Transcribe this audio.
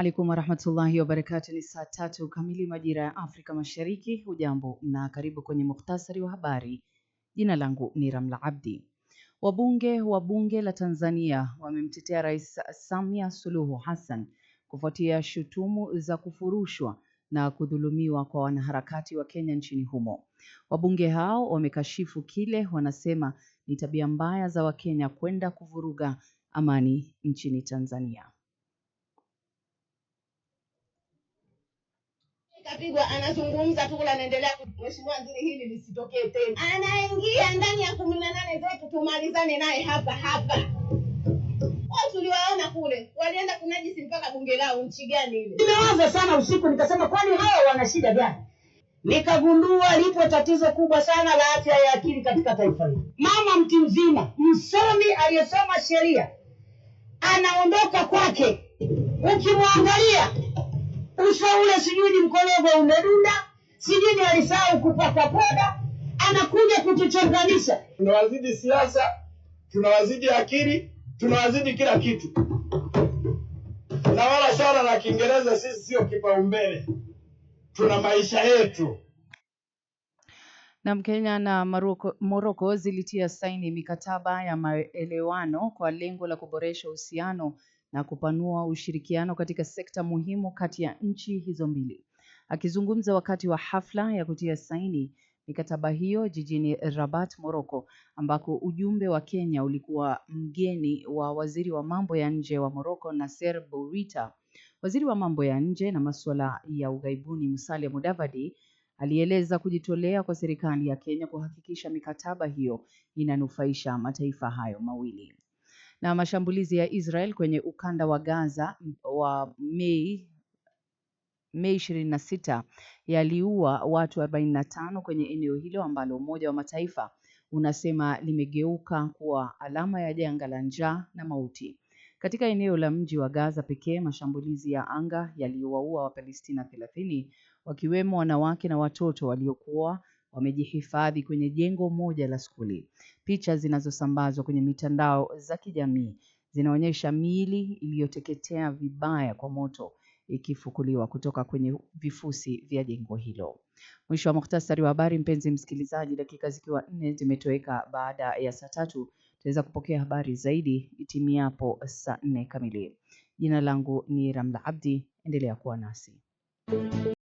Alaikum warahmatullahi wabarakatuh. Ni saa 3 kamili majira ya Afrika Mashariki. Hujambo na karibu kwenye muhtasari wa habari. Jina langu ni Ramla Abdi. Wabunge wa bunge la Tanzania wamemtetea Rais Samia Suluhu Hassan kufuatia shutumu za kufurushwa na kudhulumiwa kwa wanaharakati wa Kenya nchini humo. Wabunge hao wamekashifu kile wanasema ni tabia mbaya za Wakenya kwenda kuvuruga amani nchini Tanzania. Kapigwa anazungumza tu kula anaendelea mheshimiwa waziri hili lisitokee tena. Anaingia ndani ya 18 zetu tumalizane naye hapa. Wao tuliwaona kule walienda kunajisi mpaka bunge lao nchi gani ile. Nimewaza sana usiku nikasema kwani hao wana shida gani? Nikagundua lipo tatizo kubwa sana la afya ya akili katika taifa hili. Mama mtu mzima, msomi aliyesoma sheria anaondoka kwake. Ukimwangalia uso ule sijui ni mkologo umedunda, sijui ni alisahau kupaka poda, anakuja kutuchonganisha. Tunawazidi siasa, tunawazidi akili, tunawazidi kila kitu. Na wala swala la Kiingereza sisi sio kipaumbele. Tuna maisha yetu. Na Kenya na Morocco zilitia saini mikataba ya maelewano kwa lengo la kuboresha uhusiano na kupanua ushirikiano katika sekta muhimu kati ya nchi hizo mbili. Akizungumza wakati wa hafla ya kutia saini mikataba hiyo jijini Rabat, Morocco, ambako ujumbe wa Kenya ulikuwa mgeni wa waziri wa mambo ya nje wa Morocco Nasser Bourita, waziri wa mambo ya nje na masuala ya ughaibuni Musalia Mudavadi alieleza kujitolea kwa serikali ya Kenya kuhakikisha mikataba hiyo inanufaisha mataifa hayo mawili. Na mashambulizi ya Israel kwenye ukanda wa Gaza wa Mei 26 yaliua watu 45 kwenye eneo hilo ambalo Umoja wa Mataifa unasema limegeuka kuwa alama ya janga la njaa na mauti. Katika eneo la mji wa Gaza pekee, mashambulizi ya anga yaliwaua Wapalestina 30 wakiwemo wanawake na watoto waliokuwa wamejihifadhi kwenye jengo moja la skuli. Picha zinazosambazwa kwenye mitandao za kijamii zinaonyesha miili iliyoteketea vibaya kwa moto ikifukuliwa kutoka kwenye vifusi vya jengo hilo. Mwisho wa muhtasari wa habari, mpenzi msikilizaji, dakika zikiwa 4 zimetoweka baada ya saa 3. Tutaweza kupokea habari zaidi itimiapo saa 4 kamili. Jina langu ni Ramla Abdi, endelea kuwa nasi.